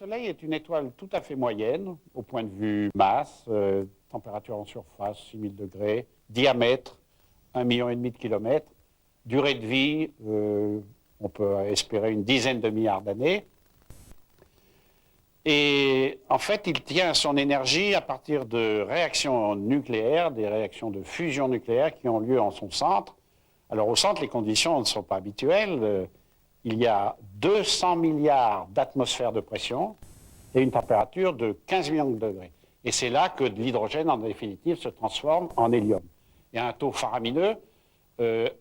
Soleil est une étoile tout à fait moyenne, au point de vue masse, température en surface, 6000 degrés, diamètre, 1,5 million de kilomètres, durée de vie, on peut espérer une dizaine de milliards d'années. Et en fait, il tient son énergie à partir de réactions nucléaires, des réactions de fusion nucléaire qui ont lieu en son centre. Alors au centre, les conditions ne sont pas habituelles. Il y a 200 milliards d'atmosphères de pression et une température de 15 millions de degrés. Et c'est là que de l'hydrogène, en définitive, se transforme en hélium. Il y a un taux faramineux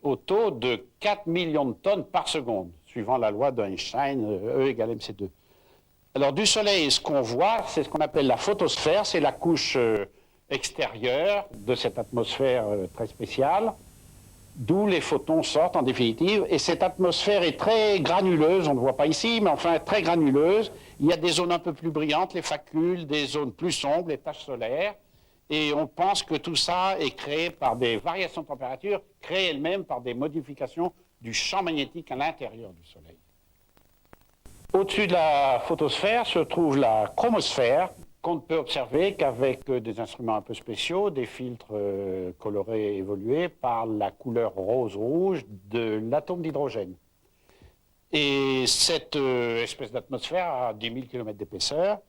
au taux de 4 millions de tonnes par seconde, suivant la loi d'Einstein, E égale mc2. Alors du Soleil, ce qu'on voit, c'est ce qu'on appelle la photosphère, c'est la couche extérieure de cette atmosphère très spéciale, d'où les photons sortent en définitive. Et cette atmosphère est très granuleuse, on ne voit pas ici, mais enfin très granuleuse. Il y a des zones un peu plus brillantes, les facules, des zones plus sombres, les taches solaires. Et on pense que tout ça est créé par des variations de température, créées elles-mêmes par des modifications du champ magnétique à l'intérieur du Soleil. Au-dessus de la photosphère se trouve la chromosphère, qu'on ne peut observer qu'avec des instruments un peu spéciaux, des filtres colorés évolués par la couleur rose-rouge de l'atome d'hydrogène. Et cette espèce d'atmosphère a 10 000 km d'épaisseur,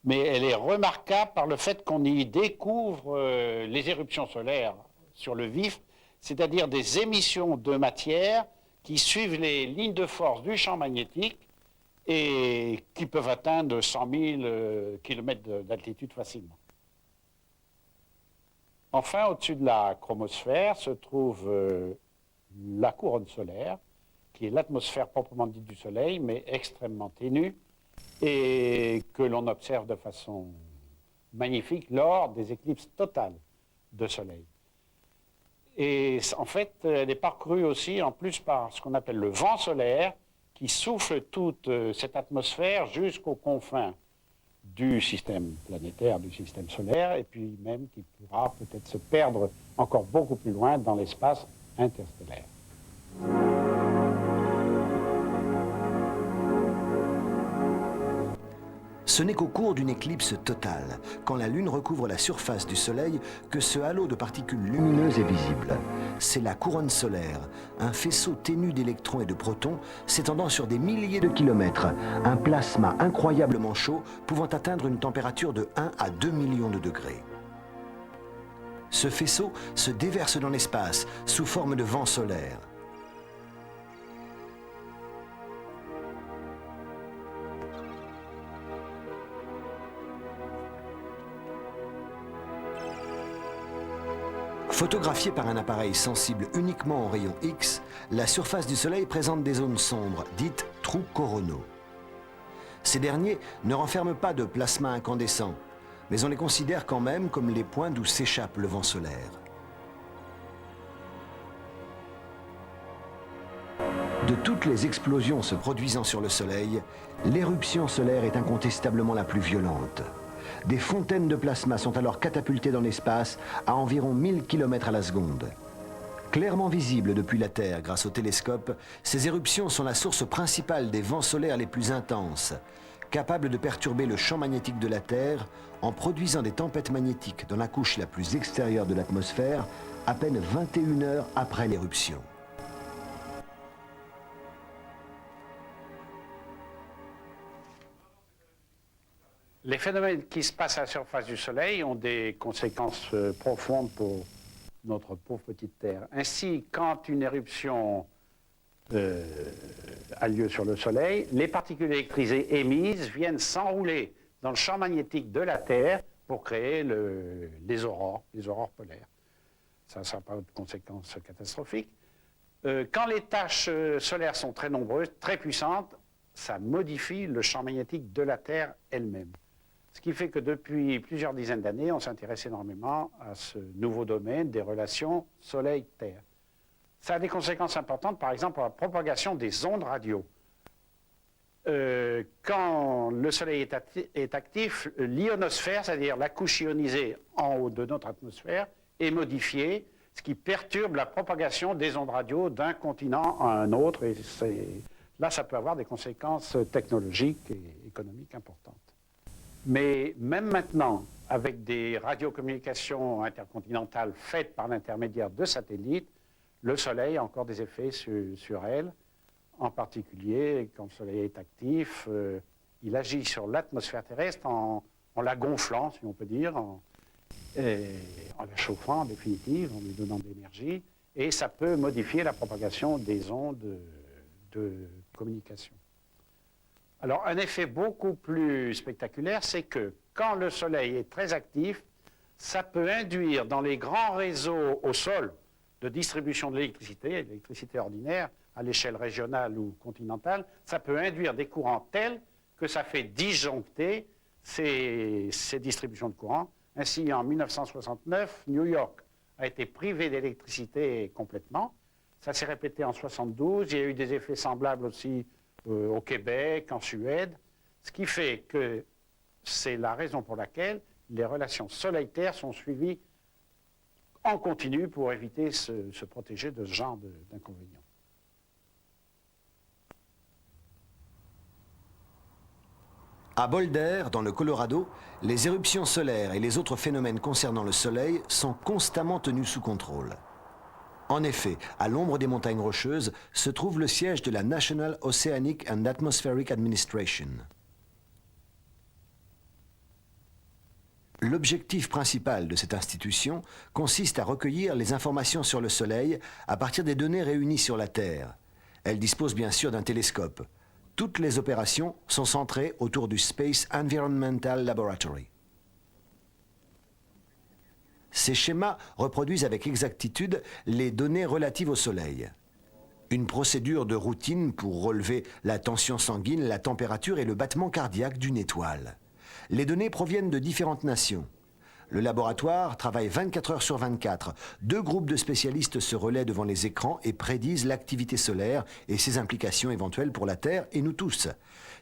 mais elle est remarquable par le fait qu'on y découvre les éruptions solaires sur le vif, c'est-à-dire des émissions de matière qui suivent les lignes de force du champ magnétique et qui peuvent atteindre 100 000 km d'altitude facilement. Enfin, au-dessus de la chromosphère se trouve la couronne solaire, qui est l'atmosphère proprement dite du Soleil, mais extrêmement ténue, et que l'on observe de façon magnifique lors des éclipses totales de Soleil. Et en fait, elle est parcourue aussi, en plus, par ce qu'on appelle le vent solaire, qui souffle toute cette atmosphère jusqu'aux confins du système planétaire, du système solaire, et puis même qui pourra peut-être se perdre encore beaucoup plus loin dans l'espace interstellaire. Ce n'est qu'au cours d'une éclipse totale, quand la Lune recouvre la surface du Soleil, que ce halo de particules lumineuses est visible. C'est la couronne solaire, un faisceau ténu d'électrons et de protons s'étendant sur des milliers de kilomètres, un plasma incroyablement chaud pouvant atteindre une température de 1 à 2 millions de degrés. Ce faisceau se déverse dans l'espace sous forme de vent solaire. Photographiée par un appareil sensible uniquement aux rayons X, la surface du Soleil présente des zones sombres, dites trous coronaux. Ces derniers ne renferment pas de plasma incandescent, mais on les considère quand même comme les points d'où s'échappe le vent solaire. De toutes les explosions se produisant sur le Soleil, l'éruption solaire est incontestablement la plus violente. Des fontaines de plasma sont alors catapultées dans l'espace à environ 1000 km à la seconde. Clairement visibles depuis la Terre grâce au télescope, ces éruptions sont la source principale des vents solaires les plus intenses, capables de perturber le champ magnétique de la Terre en produisant des tempêtes magnétiques dans la couche la plus extérieure de l'atmosphère à peine 21 heures après l'éruption. Les phénomènes qui se passent à la surface du Soleil ont des conséquences profondes pour notre pauvre petite Terre. Ainsi, quand une éruption a lieu sur le Soleil, les particules électrisées émises viennent s'enrouler dans le champ magnétique de la Terre pour créer les aurores polaires. Ça n'a pas de conséquences catastrophiques. Quand les taches solaires sont très nombreuses, très puissantes, ça modifie le champ magnétique de la Terre elle-même. Ce qui fait que depuis plusieurs dizaines d'années, on s'intéresse énormément à ce nouveau domaine des relations Soleil-Terre. Ça a des conséquences importantes, par exemple, pour la propagation des ondes radio. Quand le Soleil est actif, l'ionosphère, c'est-à-dire la couche ionisée en haut de notre atmosphère, est modifiée, ce qui perturbe la propagation des ondes radio d'un continent à un autre. Et là, ça peut avoir des conséquences technologiques et économiques importantes. Mais même maintenant, avec des radiocommunications intercontinentales faites par l'intermédiaire de satellites, le Soleil a encore des effets sur elle. En particulier, quand le Soleil est actif, il agit sur l'atmosphère terrestre en la gonflant, si on peut dire, en la chauffant en définitive, en lui donnant de l'énergie. Et ça peut modifier la propagation des ondes de communication. Alors, un effet beaucoup plus spectaculaire, c'est que quand le Soleil est très actif, ça peut induire dans les grands réseaux au sol de distribution de l'électricité ordinaire, à l'échelle régionale ou continentale, ça peut induire des courants tels que ça fait disjoncter ces distributions de courants. Ainsi, en 1969, New York a été privé d'électricité complètement. Ça s'est répété en 1972. Il y a eu des effets semblables aussi au Québec, en Suède. Ce qui fait que c'est la raison pour laquelle les relations Soleil-Terre sont suivies en continu pour éviter se protéger de ce genre d'inconvénients. À Boulder, dans le Colorado, les éruptions solaires et les autres phénomènes concernant le Soleil sont constamment tenus sous contrôle. En effet, à l'ombre des montagnes rocheuses se trouve le siège de la National Oceanic and Atmospheric Administration. L'objectif principal de cette institution consiste à recueillir les informations sur le Soleil à partir des données réunies sur la Terre. Elle dispose bien sûr d'un télescope. Toutes les opérations sont centrées autour du Space Environmental Laboratory. Ces schémas reproduisent avec exactitude les données relatives au Soleil. Une procédure de routine pour relever la tension sanguine, la température et le battement cardiaque d'une étoile. Les données proviennent de différentes nations. Le laboratoire travaille 24 heures sur 24. 2 groupes de spécialistes se relaient devant les écrans et prédisent l'activité solaire et ses implications éventuelles pour la Terre et nous tous.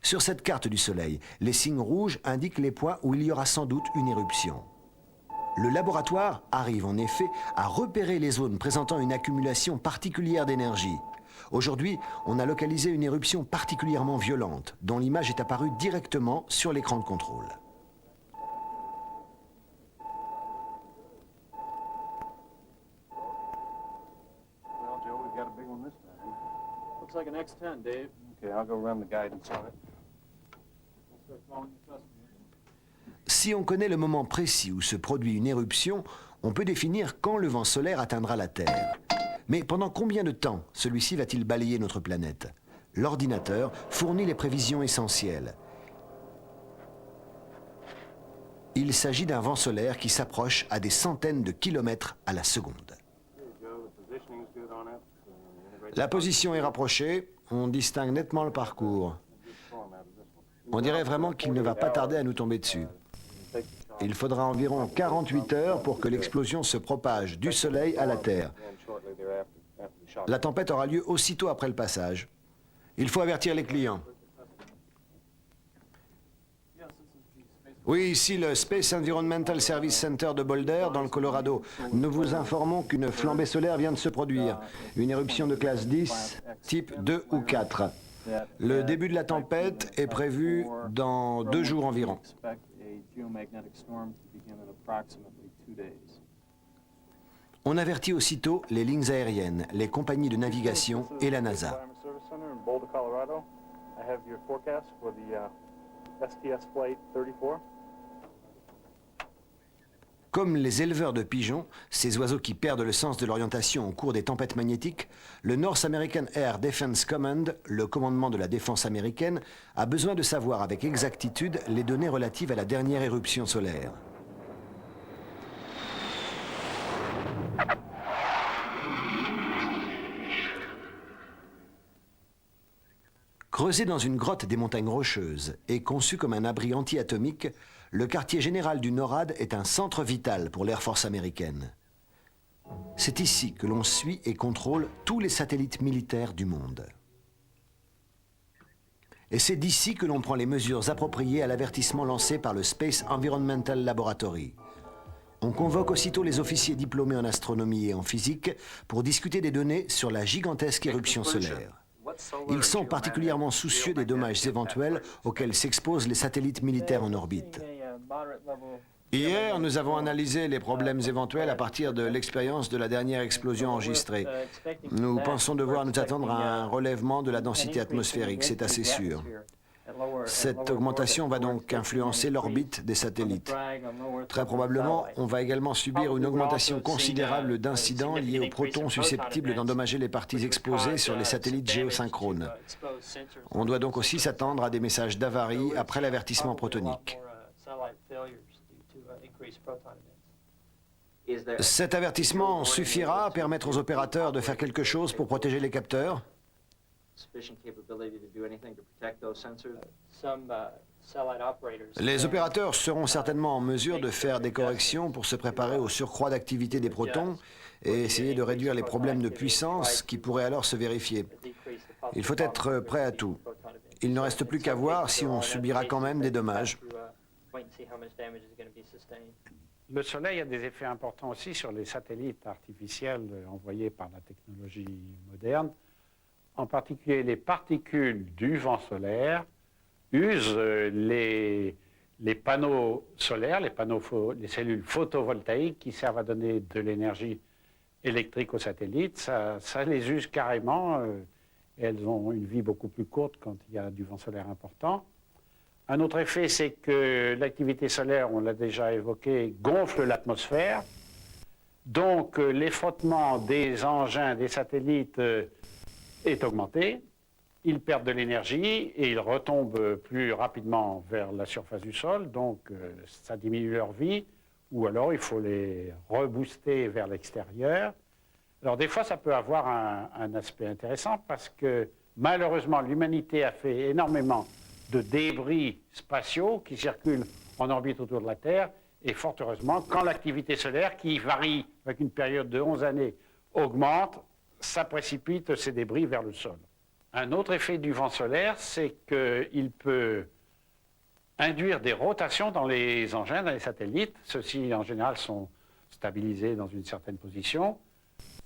Sur cette carte du Soleil, les signes rouges indiquent les points où il y aura sans doute une éruption. Le laboratoire arrive en effet à repérer les zones présentant une accumulation particulière d'énergie. Aujourd'hui, on a localisé une éruption particulièrement violente, dont l'image est apparue directement sur l'écran de contrôle. Looks like an X10, Dave. Okay, I'll go run the guidance on it. Si on connaît le moment précis où se produit une éruption, on peut définir quand le vent solaire atteindra la Terre. Mais pendant combien de temps celui-ci va-t-il balayer notre planète? L'ordinateur fournit les prévisions essentielles. Il s'agit d'un vent solaire qui s'approche à des centaines de kilomètres à la seconde. La position est rapprochée, on distingue nettement le parcours. On dirait vraiment qu'il ne va pas tarder à nous tomber dessus. Il faudra environ 48 heures pour que l'explosion se propage du Soleil à la Terre. La tempête aura lieu aussitôt après le passage. Il faut avertir les clients. Oui, ici le Space Environmental Service Center de Boulder, dans le Colorado. Nous vous informons qu'une flambée solaire vient de se produire. Une éruption de classe 10, type 2 ou 4. Le début de la tempête est prévu dans 2 jours environ. On avertit aussitôt les lignes aériennes, les compagnies de navigation et la NASA. Comme les éleveurs de pigeons, ces oiseaux qui perdent le sens de l'orientation au cours des tempêtes magnétiques, le North American Air Defense Command, le commandement de la défense américaine, a besoin de savoir avec exactitude les données relatives à la dernière éruption solaire. Creusé dans une grotte des montagnes rocheuses et conçu comme un abri anti-atomique, le quartier général du NORAD est un centre vital pour l'Air Force américaine. C'est ici que l'on suit et contrôle tous les satellites militaires du monde. Et c'est d'ici que l'on prend les mesures appropriées à l'avertissement lancé par le Space Environmental Laboratory. On convoque aussitôt les officiers diplômés en astronomie et en physique pour discuter des données sur la gigantesque éruption solaire. ils sont particulièrement soucieux des dommages éventuels auxquels s'exposent les satellites militaires en orbite. Hier, nous avons analysé les problèmes éventuels à partir de l'expérience de la dernière explosion enregistrée. Nous pensons devoir nous attendre à un relèvement de la densité atmosphérique, c'est assez sûr. Cette augmentation va donc influencer l'orbite des satellites. Très probablement, on va également subir une augmentation considérable d'incidents liés aux protons susceptibles d'endommager les parties exposées sur les satellites géosynchrones. On doit donc aussi s'attendre à des messages d'avarie après l'avertissement protonique. Cet avertissement suffira à permettre aux opérateurs de faire quelque chose pour protéger les capteurs? Les opérateurs seront certainement en mesure de faire des corrections pour se préparer au surcroît d'activité des protons et essayer de réduire les problèmes de puissance qui pourraient alors se vérifier. Il faut être prêt à tout. Il ne reste plus qu'à voir si on subira quand même des dommages. Le Soleil a des effets importants aussi sur les satellites artificiels envoyés par la technologie moderne. En particulier, les particules du vent solaire usent les panneaux solaires, les cellules photovoltaïques qui servent à donner de l'énergie électrique aux satellites. Ça les use carrément. Elles ont une vie beaucoup plus courte quand il y a du vent solaire important. Un autre effet, c'est que l'activité solaire, on l'a déjà évoqué, gonfle l'atmosphère. Donc, les frottements des engins, des satellites est augmenté. Ils perdent de l'énergie et ils retombent plus rapidement vers la surface du sol. Donc, ça diminue leur vie. Ou alors, il faut les rebooster vers l'extérieur. Alors, des fois, ça peut avoir un aspect intéressant parce que, malheureusement, l'humanité a fait énormément de débris spatiaux qui circulent en orbite autour de la Terre. Et fort heureusement, quand l'activité solaire, qui varie avec une période de 11 années, augmente, ça précipite ces débris vers le sol. Un autre effet du vent solaire, c'est qu'il peut induire des rotations dans les engins, dans les satellites. Ceux-ci, en général, sont stabilisés dans une certaine position,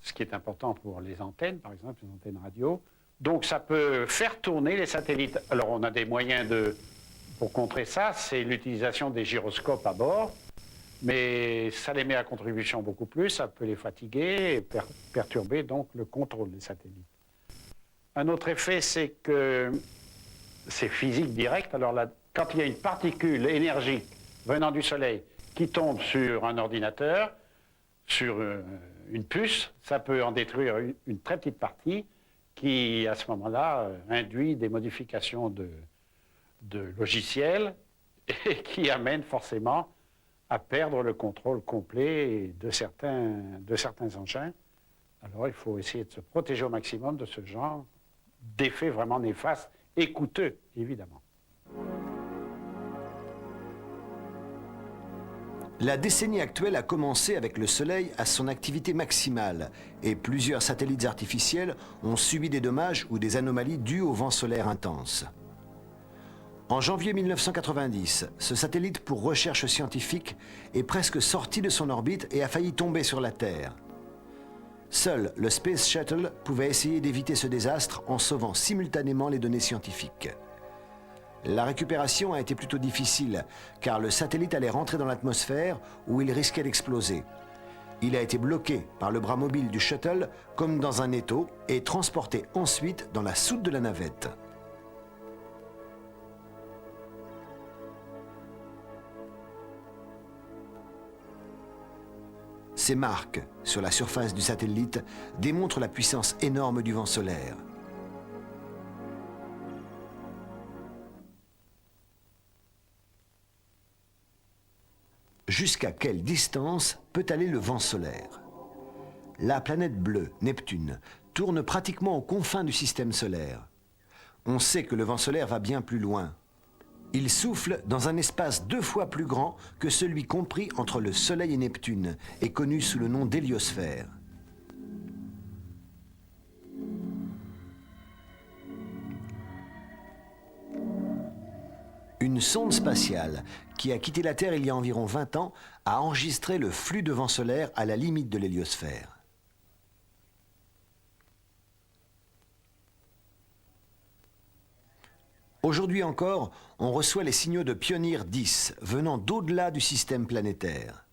ce qui est important pour les antennes, par exemple, les antennes radio. Donc ça peut faire tourner les satellites. Alors on a des moyens pour contrer ça, c'est l'utilisation des gyroscopes à bord, mais ça les met à contribution beaucoup plus, ça peut les fatiguer et perturber donc le contrôle des satellites. Un autre effet, c'est que c'est physique direct. Alors là, quand il y a une particule énergique venant du Soleil qui tombe sur un ordinateur, sur une puce, ça peut en détruire une très petite partie, qui, à ce moment-là, induit des modifications de logiciels et qui amène forcément à perdre le contrôle complet de certains engins. Alors, il faut essayer de se protéger au maximum de ce genre d'effets vraiment néfastes et coûteux, évidemment. La décennie actuelle a commencé avec le Soleil à son activité maximale et plusieurs satellites artificiels ont subi des dommages ou des anomalies dues au vent solaire intense. En janvier 1990, ce satellite pour recherche scientifique est presque sorti de son orbite et a failli tomber sur la Terre. Seul le Space Shuttle pouvait essayer d'éviter ce désastre en sauvant simultanément les données scientifiques. La récupération a été plutôt difficile, car le satellite allait rentrer dans l'atmosphère où il risquait d'exploser. Il a été bloqué par le bras mobile du shuttle comme dans un étau et transporté ensuite dans la soute de la navette. Ces marques sur la surface du satellite démontrent la puissance énorme du vent solaire. Jusqu'à quelle distance peut aller le vent solaire? La planète bleue, Neptune, tourne pratiquement aux confins du système solaire. On sait que le vent solaire va bien plus loin. Il souffle dans un espace 2 fois plus grand que celui compris entre le Soleil et Neptune et connu sous le nom d'héliosphère. Une sonde spatiale qui a quitté la Terre il y a environ 20 ans a enregistré le flux de vent solaire à la limite de l'héliosphère. Aujourd'hui encore, on reçoit les signaux de Pioneer 10 venant d'au-delà du système planétaire.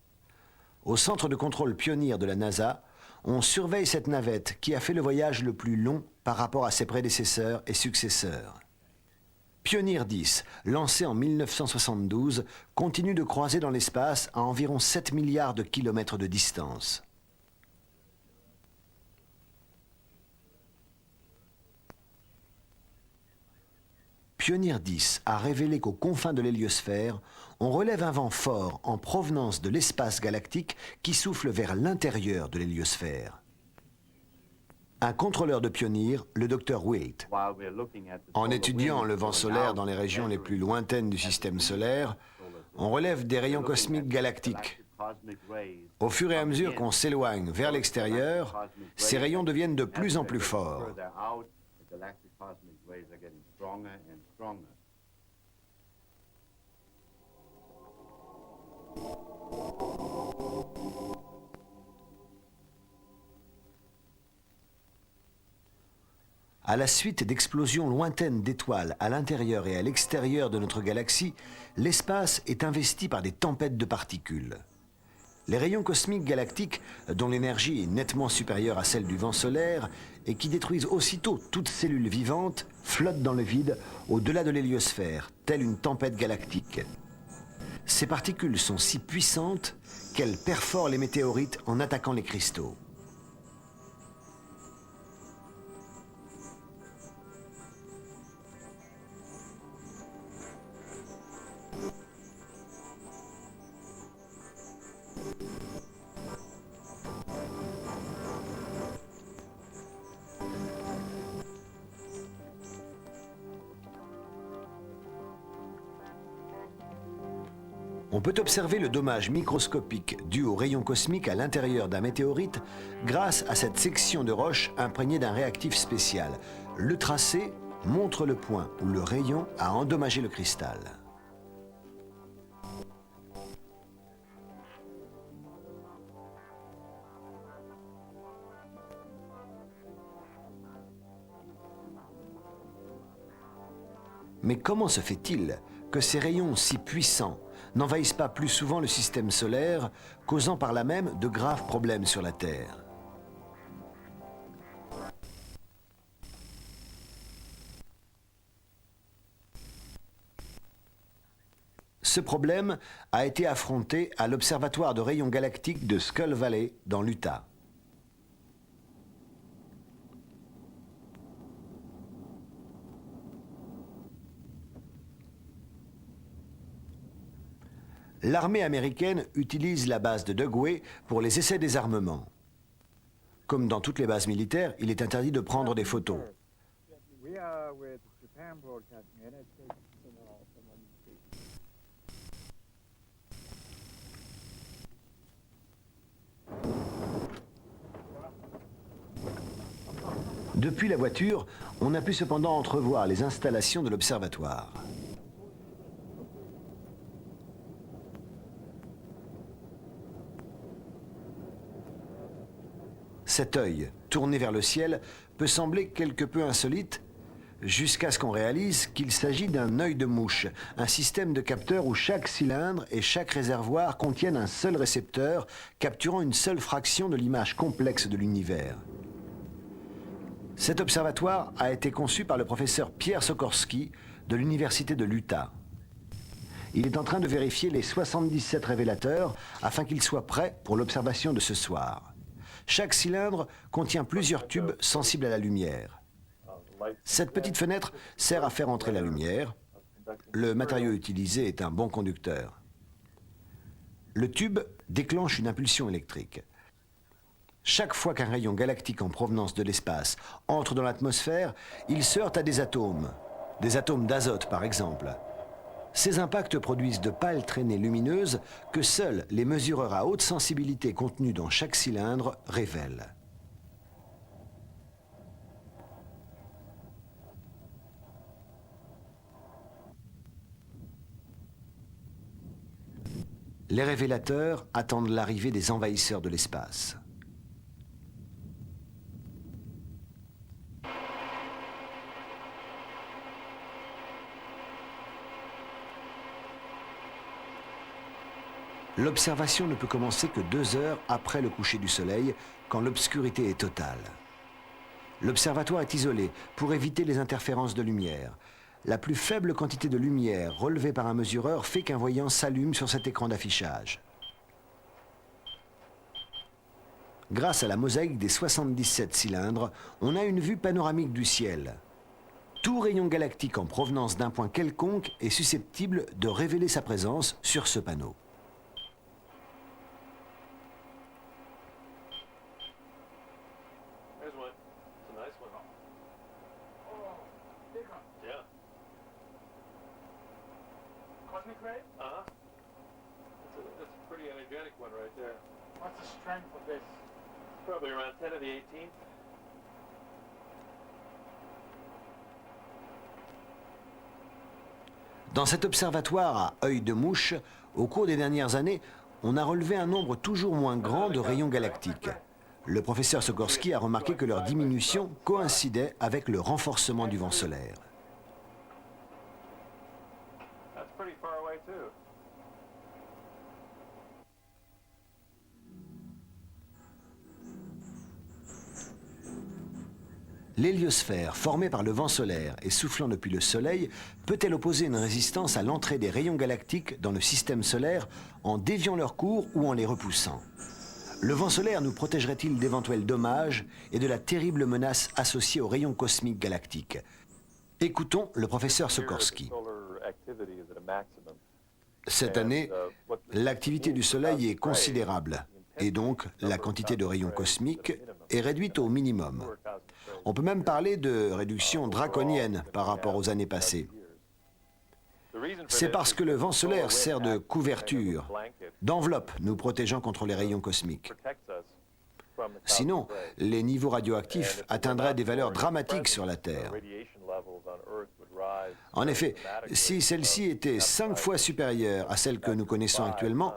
Au centre de contrôle Pioneer de la NASA, on surveille cette navette qui a fait le voyage le plus long par rapport à ses prédécesseurs et successeurs. Pioneer 10, lancé en 1972, continue de croiser dans l'espace à environ 7 milliards de kilomètres de distance. Pioneer 10 a révélé qu'aux confins de l'héliosphère, on relève un vent fort en provenance de l'espace galactique qui souffle vers l'intérieur de l'héliosphère. Un contrôleur de Pioneer, le Dr Wilt, en étudiant le vent solaire dans les régions les plus lointaines du système solaire, on relève des rayons cosmiques galactiques. Au fur et à mesure qu'on s'éloigne vers l'extérieur, ces rayons deviennent de plus en plus forts. À la suite d'explosions lointaines d'étoiles à l'intérieur et à l'extérieur de notre galaxie, l'espace est investi par des tempêtes de particules. Les rayons cosmiques galactiques, dont l'énergie est nettement supérieure à celle du vent solaire et qui détruisent aussitôt toute cellule vivante, flottent dans le vide au-delà de l'héliosphère, telle une tempête galactique. Ces particules sont si puissantes qu'elles perforent les météorites en attaquant les cristaux. On peut observer le dommage microscopique dû aux rayons cosmiques à l'intérieur d'un météorite grâce à cette section de roche imprégnée d'un réactif spécial. Le tracé montre le point où le rayon a endommagé le cristal. Mais comment se fait-il que ces rayons si puissants n'envahissent pas plus souvent le système solaire, causant par là même de graves problèmes sur la Terre? Ce problème a été affronté à l'Observatoire de rayons galactiques de Skull Valley, dans l'Utah. L'armée américaine utilise la base de Dugway pour les essais des armements. Comme dans toutes les bases militaires, il est interdit de prendre des photos. Depuis la voiture, on a pu cependant entrevoir les installations de l'observatoire. Cet œil, tourné vers le ciel, peut sembler quelque peu insolite, jusqu'à ce qu'on réalise qu'il s'agit d'un œil de mouche, un système de capteurs où chaque cylindre et chaque réservoir contiennent un seul récepteur, capturant une seule fraction de l'image complexe de l'univers. Cet observatoire a été conçu par le professeur Pierre Sokorski de l'Université de l'Utah. Il est en train de vérifier les 77 révélateurs afin qu'ils soient prêts pour l'observation de ce soir. Chaque cylindre contient plusieurs tubes sensibles à la lumière. Cette petite fenêtre sert à faire entrer la lumière. Le matériau utilisé est un bon conducteur. Le tube déclenche une impulsion électrique. Chaque fois qu'un rayon galactique en provenance de l'espace entre dans l'atmosphère, il se heurte à des atomes d'azote par exemple. Ces impacts produisent de pâles traînées lumineuses que seuls les mesureurs à haute sensibilité contenus dans chaque cylindre révèlent. Les révélateurs attendent l'arrivée des envahisseurs de l'espace. L'observation ne peut commencer que 2 heures après le coucher du soleil, quand l'obscurité est totale. L'observatoire est isolé pour éviter les interférences de lumière. La plus faible quantité de lumière relevée par un mesureur fait qu'un voyant s'allume sur cet écran d'affichage. Grâce à la mosaïque des 77 cylindres, on a une vue panoramique du ciel. Tout rayon galactique en provenance d'un point quelconque est susceptible de révéler sa présence sur ce panneau. There's one. It's a nice one. Oh, big one. Yeah. Cosmic ray? Uh-huh. That's a pretty energetic one right there. What's the strength of this? Probably around 10 to the 18th. Dans cet observatoire à œil de mouche, au cours des dernières années, on a relevé un nombre toujours moins grand de rayons galactiques. Le professeur Sokorski a remarqué que leur diminution coïncidait avec le renforcement du vent solaire. That's pretty far away too. L'héliosphère, formée par le vent solaire et soufflant depuis le Soleil, peut-elle opposer une résistance à l'entrée des rayons galactiques dans le système solaire en déviant leur cours ou en les repoussant? Le vent solaire nous protégerait-il d'éventuels dommages et de la terrible menace associée aux rayons cosmiques galactiques? Écoutons le professeur Sokorski. Cette année, l'activité du Soleil est considérable et donc la quantité de rayons cosmiques est réduite au minimum. On peut même parler de réduction draconienne par rapport aux années passées. C'est parce que le vent solaire sert de couverture, d'enveloppe nous protégeant contre les rayons cosmiques. Sinon, les niveaux radioactifs atteindraient des valeurs dramatiques sur la Terre. En effet, si celle-ci était 5 fois supérieure à celle que nous connaissons actuellement,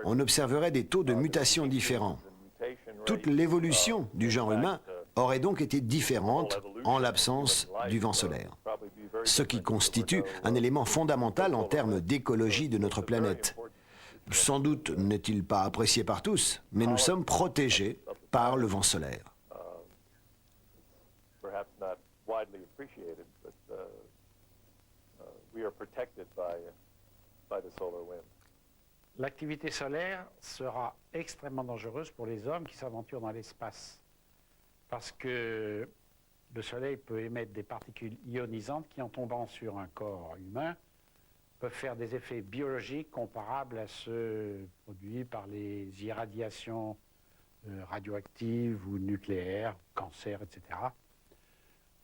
on observerait des taux de mutation différents. Toute l'évolution du genre humain aurait donc été différente en l'absence du vent solaire, ce qui constitue un élément fondamental en termes d'écologie de notre planète. Sans doute n'est-il pas apprécié par tous, mais nous sommes protégés par le vent solaire. L'activité solaire sera extrêmement dangereuse pour les hommes qui s'aventurent dans l'espace. Parce que le Soleil peut émettre des particules ionisantes qui, en tombant sur un corps humain, peuvent faire des effets biologiques comparables à ceux produits par les irradiations radioactives ou nucléaires, cancer, etc.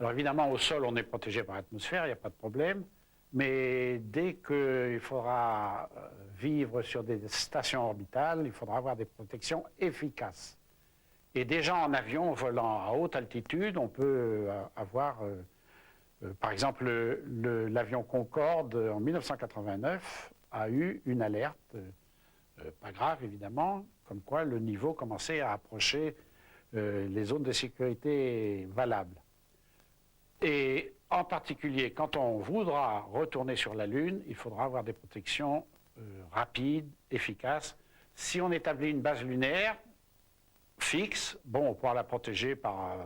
Alors évidemment, au sol, on est protégé par l'atmosphère, il n'y a pas de problème, mais dès qu'il faudra vivre sur des stations orbitales, il faudra avoir des protections efficaces. Et déjà en avion volant à haute altitude, on peut avoir, par exemple, l'avion Concorde en 1989 a eu une alerte, pas grave évidemment, comme quoi le niveau commençait à approcher les zones de sécurité valables. Et en particulier, quand on voudra retourner sur la Lune, il faudra avoir des protections rapides, efficaces. Si on établit une base lunaire fixe, bon, on pourra la protéger par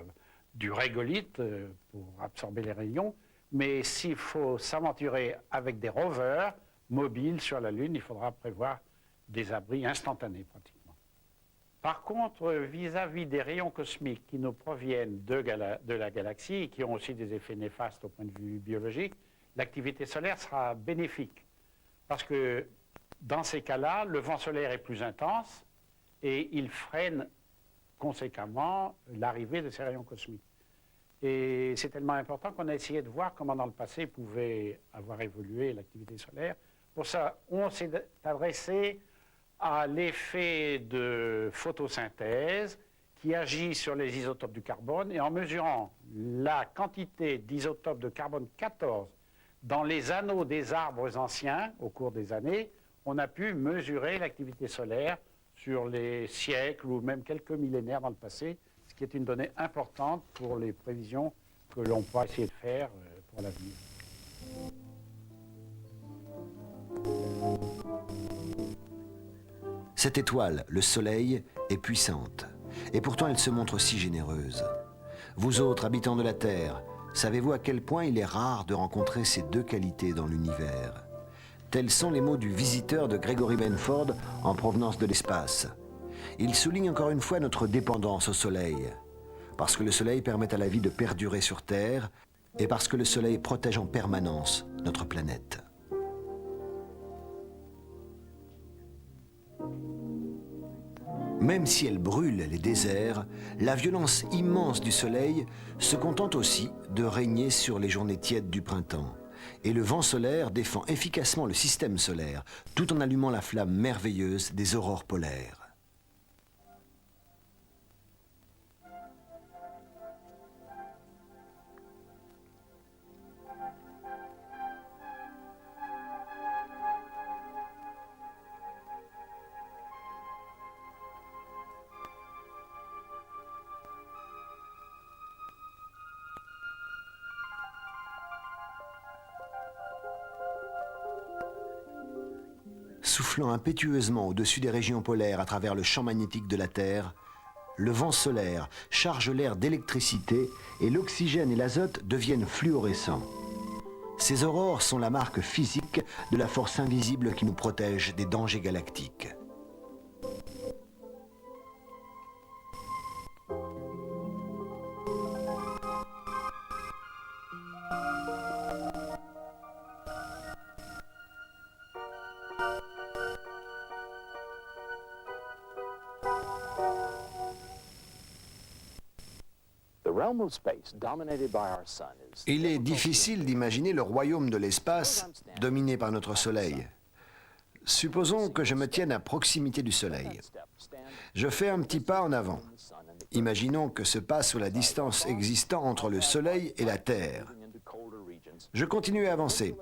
du régolithe pour absorber les rayons, mais s'il faut s'aventurer avec des rovers mobiles sur la Lune, il faudra prévoir des abris instantanés pratiquement. Par contre, vis-à-vis des rayons cosmiques qui nous proviennent de la galaxie et qui ont aussi des effets néfastes au point de vue biologique, l'activité solaire sera bénéfique. Parce que dans ces cas-là, le vent solaire est plus intense et il freine conséquemment l'arrivée de ces rayons cosmiques. Et c'est tellement important qu'on a essayé de voir comment dans le passé pouvait avoir évolué l'activité solaire. Pour ça, on s'est adressé à l'effet de photosynthèse qui agit sur les isotopes du carbone, et en mesurant la quantité d'isotopes de carbone 14 dans les anneaux des arbres anciens au cours des années, on a pu mesurer l'activité solaire sur les siècles ou même quelques millénaires dans le passé, ce qui est une donnée importante pour les prévisions que l'on pourra essayer de faire pour l'avenir. Cette étoile, le Soleil, est puissante. Et pourtant elle se montre si généreuse. Vous autres, habitants de la Terre, savez-vous à quel point il est rare de rencontrer ces deux qualités dans l'univers? Tels sont les mots du visiteur de Gregory Benford en provenance de l'espace. Il souligne encore une fois notre dépendance au Soleil. Parce que le Soleil permet à la vie de perdurer sur Terre et parce que le Soleil protège en permanence notre planète. Même si elle brûle les déserts, la violence immense du Soleil se contente aussi de régner sur les journées tièdes du printemps. Et le vent solaire défend efficacement le système solaire, tout en allumant la flamme merveilleuse des aurores polaires. Soufflant impétueusement au-dessus des régions polaires à travers le champ magnétique de la Terre, le vent solaire charge l'air d'électricité et l'oxygène et l'azote deviennent fluorescents. Ces aurores sont la marque physique de la force invisible qui nous protège des dangers galactiques. Il est difficile d'imaginer le royaume de l'espace dominé par notre Soleil. Supposons que je me tienne à proximité du Soleil. Je fais un petit pas en avant. Imaginons que ce pas soit la distance existant entre le Soleil et la Terre. Je continue à avancer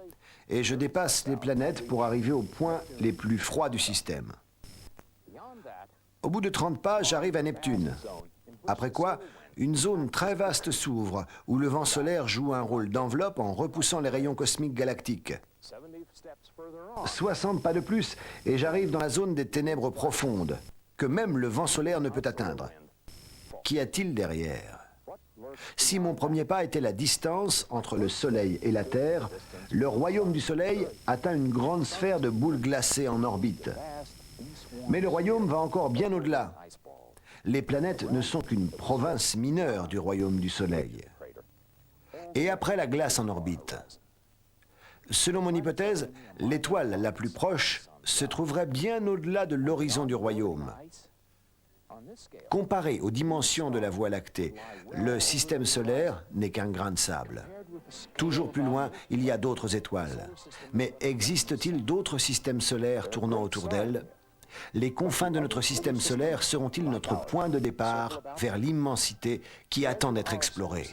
et je dépasse les planètes pour arriver aux points les plus froids du système. Au bout de 30 pas, j'arrive à Neptune. Après quoi, une zone très vaste s'ouvre, où le vent solaire joue un rôle d'enveloppe en repoussant les rayons cosmiques galactiques. 60 pas de plus, et j'arrive dans la zone des ténèbres profondes, que même le vent solaire ne peut atteindre. Qu'y a-t-il derrière? Si mon premier pas était la distance entre le Soleil et la Terre, le royaume du Soleil atteint une grande sphère de boules glacées en orbite. Mais le royaume va encore bien au-delà. Les planètes ne sont qu'une province mineure du royaume du Soleil. Et après la glace en orbite? Selon mon hypothèse, l'étoile la plus proche se trouverait bien au-delà de l'horizon du royaume. Comparé aux dimensions de la Voie lactée, le système solaire n'est qu'un grain de sable. Toujours plus loin, il y a d'autres étoiles. Mais existe-t-il d'autres systèmes solaires tournant autour d'elles? Les confins de notre système solaire seront-ils notre point de départ vers l'immensité qui attend d'être explorée?